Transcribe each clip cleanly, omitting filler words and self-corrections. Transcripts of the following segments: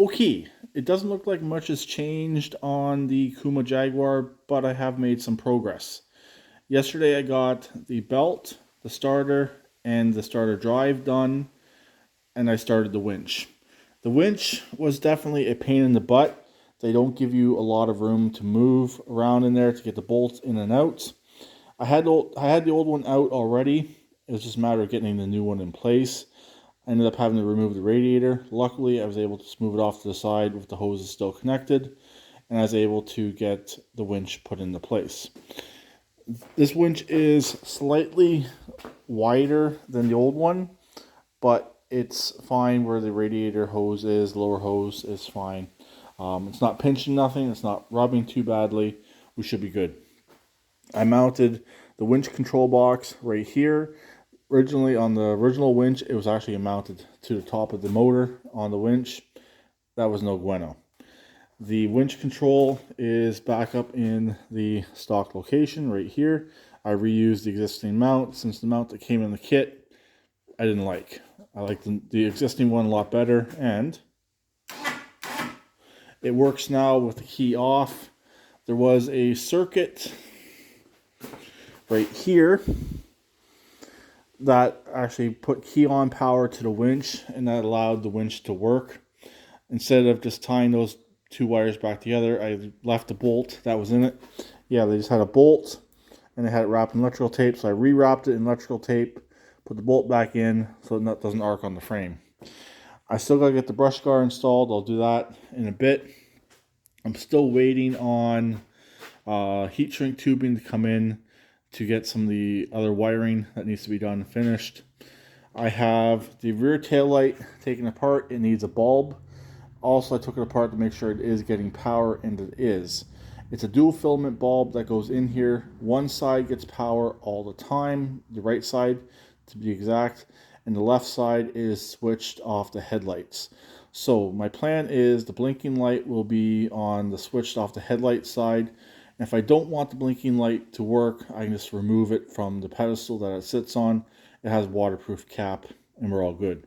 Okay, it doesn't look like much has changed on the Kazuma Jaguar, but I have made some progress. Yesterday I got the belt, the starter, and the starter drive done, and I started the winch. The winch was definitely a pain in the butt. They don't give you a lot of room to move around in there to get the bolts in and out. I had the old one out already. It was just a matter of getting the new one in place. I ended up having to remove the radiator. Luckily, I was able to move it off to the side with the hoses still connected, and I was able to get the winch put into place. This winch is slightly wider than the old one, but it's fine where the radiator hose is, lower hose is fine. It's not pinching nothing, it's not rubbing too badly. We should be good. I mounted the winch control box right here. Originally, on the original winch, it was actually mounted to the top of the motor on the winch. That was no bueno. The winch control is back up in the stock location right here. I reused the existing mount since the mount that came in the kit I didn't like. I like the existing one a lot better, and it works now with the key off. There was a circuit right here that actually put key on power to the winch, and that allowed the winch to work. Instead of just tying those two wires back together, I left the bolt that was in it. Yeah, they just had a bolt and they had it wrapped in electrical tape, so I rewrapped it in electrical tape, put the bolt back in so the nut doesn't arc on the frame. I still gotta get the brush guard installed. I'll do that in a bit. I'm still waiting on heat shrink tubing to come in to get some of the other wiring that needs to be done and finished. I have the rear tail light taken apart. It needs a bulb. Also, I took it apart to make sure it is getting power, and it is. It's a dual filament bulb that goes in here. One side gets power all the time, the right side to be exact, and the left side is switched off the headlights. So my plan is the blinking light will be on the switched off the headlight side. And if I don't want the blinking light to work, I can just remove it from the pedestal that it sits on. It has a waterproof cap, and we're all good.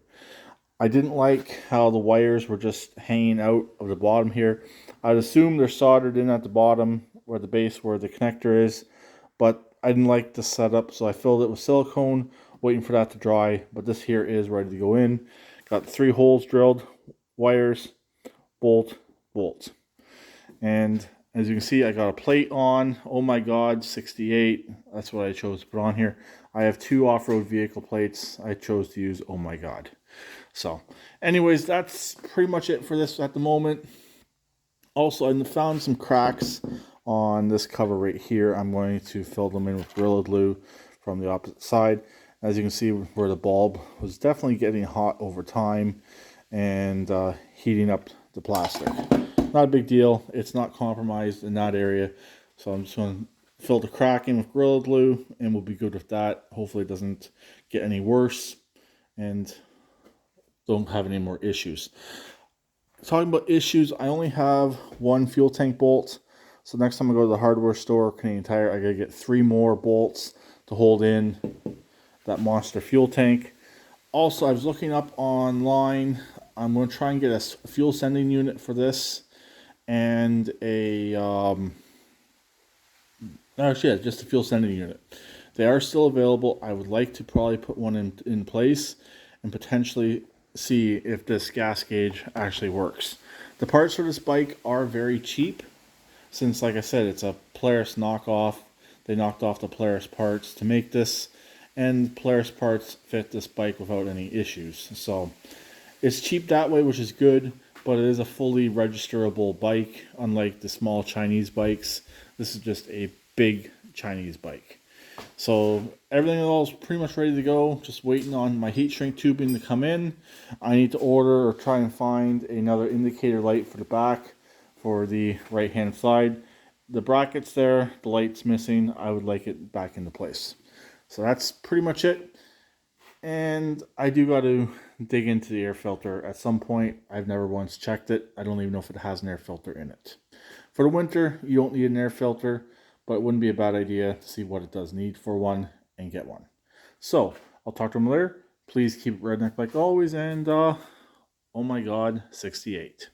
I didn't like how the wires were just hanging out of the bottom here. I'd assume they're soldered in at the bottom where the base where the connector is, but I didn't like the setup, so I filled it with silicone, waiting for that to dry. But this here is ready to go in. Got 3 holes drilled, wires, bolt, bolt. And as you can see, I got a plate on. Oh my God, 68. That's what I chose to put on here. I have 2 off-road vehicle plates. I chose to use oh my God. So anyways, that's pretty much it for this at the moment. Also, I found some cracks on this cover right here. I'm going to fill them in with Gorilla Glue from the opposite side. As you can see, where the bulb was definitely getting hot over time and heating up the plastic. Not a big deal. It's not compromised in that area. So I'm just going to fill the crack in with Gorilla Glue, and we'll be good with that. Hopefully it doesn't get any worse and don't have any more issues. Talking about issues, I only have 1 fuel tank bolt. So next time I go to the hardware store, Canadian Tire, I gotta get 3 more bolts to hold in that monster fuel tank. Also, I was looking up online. I'm going to try and get a fuel sending unit for this, and just a fuel sending unit. They are still available. I would like to probably put one in place and potentially see if this gas gauge actually works. The parts for this bike are very cheap, since, like I said, it's a Polaris knockoff. They knocked off the Polaris parts to make this, and Polaris parts fit this bike without any issues. So it's cheap that way, which is good, but it is a fully registerable bike. Unlike the small Chinese bikes, this is just a big Chinese bike. So everything else is pretty much ready to go. Just waiting on my heat shrink tubing to come in. I need to order or try and find another indicator light for the back for the right hand side. The bracket's there, the light's missing. I would like it back into place. So that's pretty much it. And I do got to dig into the air filter at some point. I've never once checked it. I don't even know if it has an air filter in it. For the winter, you don't need an air filter, but it wouldn't be a bad idea to see what it does need for one and get one. So I'll talk to them later. Please keep it redneck like always, and oh my God, 68.